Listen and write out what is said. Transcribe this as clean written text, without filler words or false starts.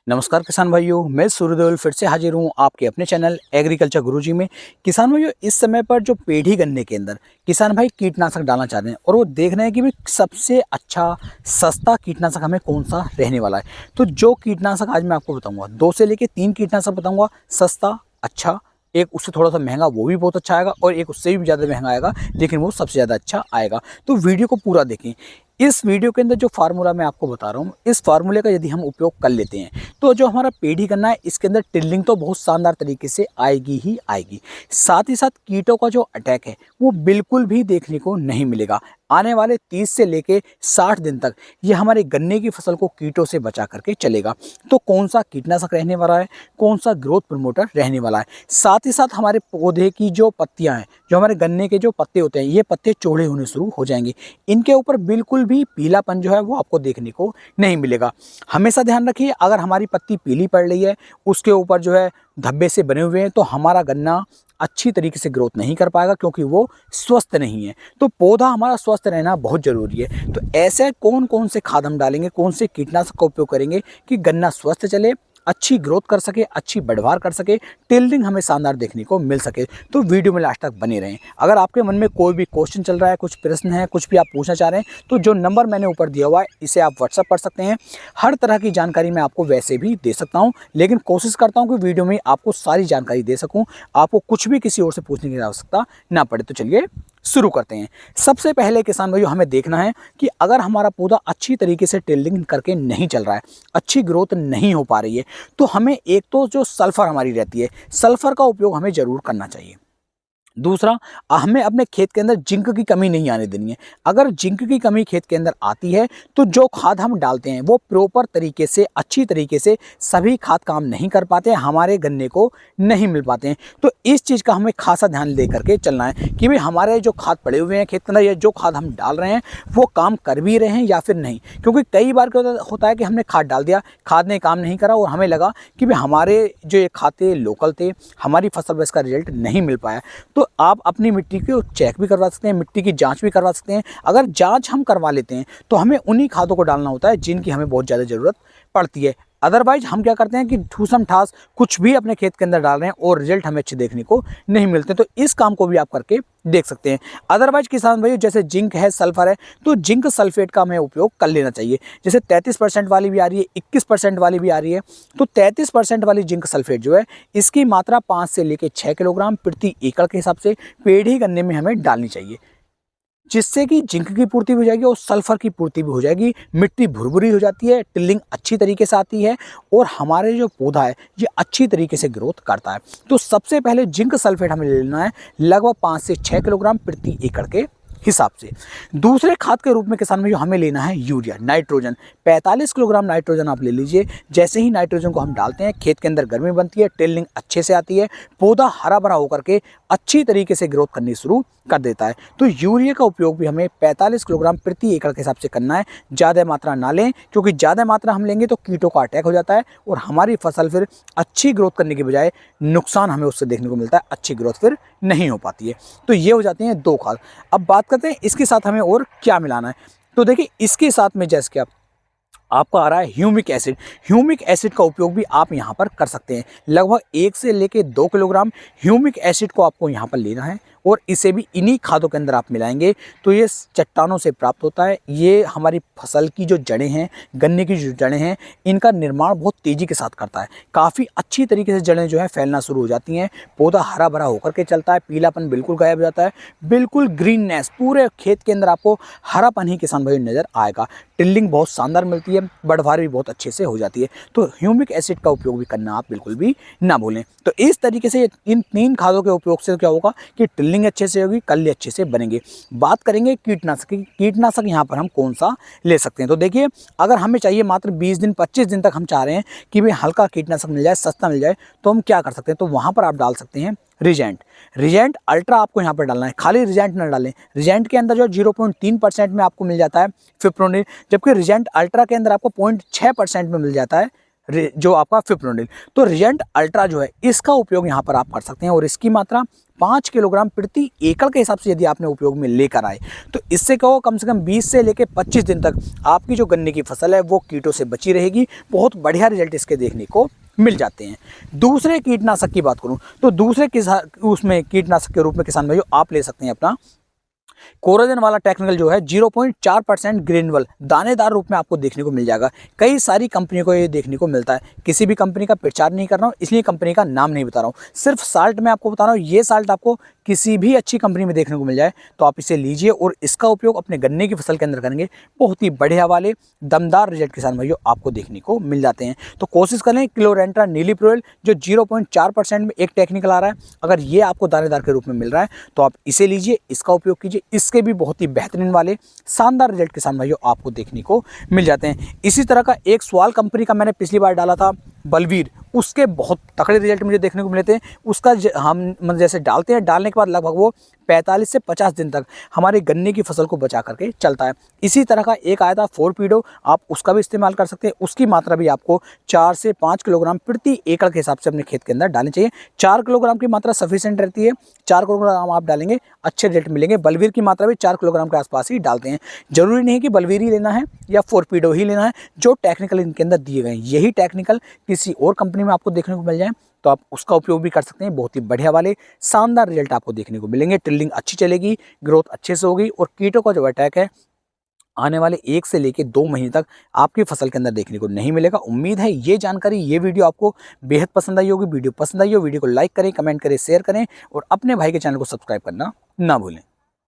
नमस्कार किसान भाइयों, मैं सूर्यदेवल फिर से हाजिर हूँ आपके अपने चैनल एग्रीकल्चर गुरुजी में। किसान भाइयों, इस समय पर जो पेड़ी गन्ने के अंदर किसान भाई कीटनाशक डालना चाहते हैं और वो देख रहे हैं कि भाई सबसे अच्छा सस्ता कीटनाशक हमें कौन सा रहने वाला है। तो जो कीटनाशक आज मैं आपको बताऊंगा, 2 से लेके 3 कीटनाशक बताऊंगा। सस्ता, अच्छा, एक उससे थोड़ा सा महंगा वो भी बहुत अच्छा आएगा और एक उससे भी ज़्यादा महंगा आएगा लेकिन वो सबसे ज़्यादा अच्छा आएगा। तो वीडियो को पूरा देखें। इस वीडियो के अंदर जो फार्मूला मैं आपको बता रहा हूँ, इस फार्मूले का यदि हम उपयोग कर लेते हैं तो जो हमारा पेड़ी करना है, इसके अंदर टिल्लिंग तो बहुत शानदार तरीके से आएगी ही आएगी। साथ ही साथ कीटों का जो अटैक है वो बिल्कुल भी देखने को नहीं मिलेगा। आने वाले 30 से लेके 60 दिन तक ये हमारे गन्ने की फसल को कीटों से बचा करके चलेगा। तो कौन सा कीटनाशक रहने वाला है, कौन सा ग्रोथ प्रमोटर रहने वाला है। साथ ही साथ हमारे पौधे की जो पत्तियां हैं, जो हमारे गन्ने के जो पत्ते होते हैं, ये पत्ते चौड़े होने शुरू हो जाएंगे। इनके ऊपर बिल्कुल भी पीलापन जो है वो आपको देखने को नहीं मिलेगा। हमेशा ध्यान रखिए, अगर हमारी पत्ती पीली पड़ रही है, उसके ऊपर जो है धब्बे से बने हुए हैं, तो हमारा गन्ना अच्छी तरीके से ग्रोथ नहीं कर पाएगा क्योंकि वो स्वस्थ नहीं है। तो पौधा हमारा स्वस्थ रहना बहुत ज़रूरी है। तो ऐसे कौन कौन से खाद हम डालेंगे, कौन से कीटनाशक का उपयोग करेंगे कि गन्ना स्वस्थ चले, अच्छी ग्रोथ कर सके, अच्छी बढ़वार कर सके, टिल्डिंग हमें शानदार देखने को मिल सके। तो वीडियो में लास्ट तक बने रहें। अगर आपके मन में कोई भी क्वेश्चन चल रहा है, कुछ प्रश्न है, कुछ भी आप पूछना चाह रहे हैं, तो जो नंबर मैंने ऊपर दिया हुआ है इसे आप व्हाट्सअप कर सकते हैं। हर तरह की जानकारी मैं आपको वैसे भी दे सकता हूँ, लेकिन कोशिश करता हूँ कि वीडियो में आपको सारी जानकारी दे सकूँ, आपको कुछ भी किसी और से पूछने की आवश्यकता ना पड़े। तो चलिए शुरू करते हैं। सबसे पहले किसान भाइयों, हमें देखना है कि अगर हमारा पौधा अच्छी तरीके से टिल्डिंग करके नहीं चल रहा है, अच्छी ग्रोथ नहीं हो पा रही है, तो हमें एक तो जो सल्फर हमारी रहती है, सल्फर का उपयोग हमें ज़रूर करना चाहिए। दूसरा, हमें अपने खेत के अंदर जिंक की कमी नहीं आने देनी है। अगर जिंक की कमी खेत के अंदर आती है तो जो खाद हम डालते हैं वो प्रॉपर तरीके से, अच्छी तरीके से सभी खाद काम नहीं कर पाते हैं, हमारे गन्ने को नहीं मिल पाते हैं। तो इस चीज़ का हमें खासा ध्यान दे करके चलना है कि भाई हमारे जो खाद पड़े हुए हैं खेत के अंदर, या जो खाद हम डाल रहे हैं वो काम कर भी रहे हैं या फिर नहीं। क्योंकि कई बार क्या होता है कि हमने खाद डाल दिया, खाद ने काम नहीं करा और हमें लगा कि भाई हमारे जो ये खाद थे लोकल थे, हमारी फसल पर इसका रिजल्ट नहीं मिल पाया। तो आप अपनी मिट्टी को चेक भी करवा सकते हैं, मिट्टी की जांच भी करवा सकते हैं। अगर जांच हम करवा लेते हैं तो हमें उन्हीं खादों को डालना होता है जिनकी हमें बहुत ज़्यादा ज़रूरत पड़ती है। अदरवाइज हम क्या करते हैं कि ठूसम ठास कुछ भी अपने खेत के अंदर डाल रहे हैं और रिजल्ट हमें अच्छे देखने को नहीं मिलते। तो इस काम को भी आप करके देख सकते हैं। अदरवाइज किसान भाई, जैसे जिंक है, सल्फर है, तो जिंक सल्फेट का हमें उपयोग कर लेना चाहिए। जैसे 33% वाली भी आ रही है, 21% वाली भी आ रही है। तो 33% वाली जिंक सल्फेट जो है, इसकी मात्रा 5 से लेकर 6 किलोग्राम प्रति एकड़ के हिसाब से पेड़ी गन्ने में हमें डालनी चाहिए, जिससे कि जिंक की पूर्ति भी हो जाएगी और सल्फर की पूर्ति भी हो जाएगी। मिट्टी भुरभुरी हो जाती है, टिल्लिंग अच्छी तरीके से आती है और हमारे जो पौधा है ये अच्छी तरीके से ग्रोथ करता है। तो सबसे पहले जिंक सल्फेट हमें ले लेना है लगभग 5 से 6 किलोग्राम प्रति एकड़ के हिसाब से। दूसरे खाद के रूप में किसान में जो हमें लेना है यूरिया, नाइट्रोजन, 45 किलोग्राम नाइट्रोजन आप ले लीजिए। जैसे ही नाइट्रोजन को हम डालते हैं, खेत के अंदर गर्मी बनती है, टिल्लिंग अच्छे से आती है, पौधा हरा भरा होकर के अच्छी तरीके से ग्रोथ करनी शुरू कर देता है। तो यूरिया का उपयोग भी हमें 45 किलोग्राम प्रति एकड़ के हिसाब से करना है। ज़्यादा मात्रा ना लें, क्योंकि ज़्यादा मात्रा हम लेंगे तो कीटों का अटैक हो जाता है और हमारी फसल फिर अच्छी ग्रोथ करने के बजाय नुकसान हमें उससे देखने को मिलता है, अच्छी ग्रोथ फिर नहीं हो पाती है। तो ये हो जाती हैं 2 खाद। अब बात करते हैं इसके साथ हमें और क्या मिलाना है। तो देखिए, इसके साथ में जैसे कि आपका आ रहा है ह्यूमिक एसिड। ह्यूमिक एसिड का उपयोग भी आप यहाँ पर कर सकते हैं। लगभग 1 से लेके 2 किलोग्राम ह्यूमिक एसिड को आपको यहाँ पर लेना है और इसे भी इन्हीं खादों के अंदर आप मिलाएंगे तो ये चट्टानों से प्राप्त होता है। ये हमारी फसल की जो जड़ें हैं, गन्ने की जो जड़ें हैं, इनका निर्माण बहुत तेज़ी के साथ करता है। काफ़ी अच्छी तरीके से जड़ें जो है फैलना शुरू हो जाती हैं, पौधा हरा भरा होकर के चलता है, पीलापन बिल्कुल गायब हो जाता है, बिल्कुल ग्रीननेस, पूरे खेत के अंदर आपको हरापन ही किसान भाई नज़र आएगा। टिल्लिंग बहुत शानदार मिलती है, बढ़वार भी बहुत अच्छे से हो जाती है। तो ह्यूमिक एसिड का उपयोग भी करना आप बिल्कुल भी ना भूलें। तो इस तरीके से इन 3 खादों के उपयोग से क्या होगा कि टिल्लिंग अच्छे से होगी, कल्ले अच्छे से बनेंगे। बात करेंगे कीटनाशक की। कीटनाशक यहाँ पर हम कौन सा ले सकते हैं। तो देखिए, अगर हमें चाहिए मात्र 20 दिन 25 दिन तक हम चाह रहे हैं कि भाई हल्का कीटनाशक मिल जाए, सस्ता मिल जाए, तो हम क्या कर सकते हैं। तो वहाँ पर आप डाल सकते हैं रिजेंट। रिजेंट अल्ट्रा आपको यहाँ पर डालना है, खाली रिजेंट ना डालें। रिजेंट के अंदर जो 0.3% में आपको मिल जाता है फिप्रोनिल, जबकि रिजेंट अल्ट्रा के अंदर आपको 0.6% में मिल जाता है जो आपका फिप्रोनिल। तो रिजेंट अल्ट्रा जो है, इसका उपयोग यहाँ पर आप कर सकते हैं और इसकी मात्रा 5 किलोग्राम प्रति एकड़ के हिसाब से यदि आपने उपयोग में लेकर आए तो इससे कहो कम से कम 20 से लेकर 25 दिन तक आपकी जो गन्ने की फसल है वो कीटों से बची रहेगी। बहुत बढ़िया रिजल्ट इसके देखने को मिल जाते हैं। दूसरे कीटनाशक की बात करूं तो दूसरे उसमें कीटनाशक के रूप में किसान भाइयों आप ले सकते हैं अपना कोराजन वाला टेक्निकल जो है 0.4% ग्रेनुअल दानेदार रूप में आपको देखने को मिल जाएगा। कई सारी कंपनियों को ये देखने को मिलता है। किसी भी कंपनी का प्रचार नहीं कर रहा हूँ, इसलिए कंपनी का नाम नहीं बता रहा हूँ, सिर्फ साल्ट में आपको बता रहा हूँ। ये साल्ट आपको किसी भी अच्छी कंपनी में देखने को मिल जाए तो आप इसे लीजिए और इसका उपयोग अपने गन्ने की फसल के अंदर करेंगे। बहुत ही बढ़िया वाले दमदार रिजल्ट किसान भाइयों आपको देखने को मिल जाते हैं। तो कोशिश करें क्लोरेंट्रा नीलीप्रोल जो 0.4% में एक टेक्निकल आ रहा है, अगर ये आपको दानेदार के रूप में मिल रहा है तो आप इसे लीजिए, इसका उपयोग कीजिए। इसके भी बहुत ही बेहतरीन वाले शानदार रिजल्ट किसान भाइयों आपको देखने को मिल जाते हैं। इसी तरह का एक सवाल कंपनी का मैंने पिछली बार डाला था बलवीर, उसके बहुत तगड़े रिजल्ट मुझे देखने को मिले थे। उसका हम जैसे डालते हैं, डालने के बाद लगभग वो 45 से 50 दिन तक हमारे गन्ने की फसल को बचा करके चलता है। इसी तरह का एक आया था फोरपीडो, आप उसका भी इस्तेमाल कर सकते हैं। उसकी मात्रा भी आपको 4 से 5 किलोग्राम प्रति एकड़ के हिसाब से अपने खेत के अंदर डालनी चाहिए। 4 किलोग्राम की मात्रा सफिशिएंट रहती है। 4 किलोग्राम आप डालेंगे अच्छे रिजल्ट मिलेंगे। बलवीर की मात्रा भी 4 किलोग्राम के आसपास ही डालते हैं। जरूरी नहीं कि बलवीर ही लेना है या फोरपीडो ही लेना है, जो टेक्निकल इनके अंदर दिए गए हैं यही टेक्निकल किसी और कंपनी में आपको देखने को मिल जाए तो आप उसका उपयोग भी कर सकते हैं। बहुत ही बढ़िया वाले शानदार रिजल्ट आपको देखने को मिलेंगे। टिल्लिंग अच्छी चलेगी, ग्रोथ अच्छे से होगी और कीटों का जो अटैक है आने वाले 1 से लेकर 2 महीने तक आपकी फसल के अंदर देखने को नहीं मिलेगा। उम्मीद है ये जानकारी, ये वीडियो आपको बेहद पसंद आई होगी। वीडियो पसंद आई हो वीडियो को लाइक करें, कमेंट करें, शेयर करें और अपने भाई के चैनल को सब्सक्राइब करना ना भूलें।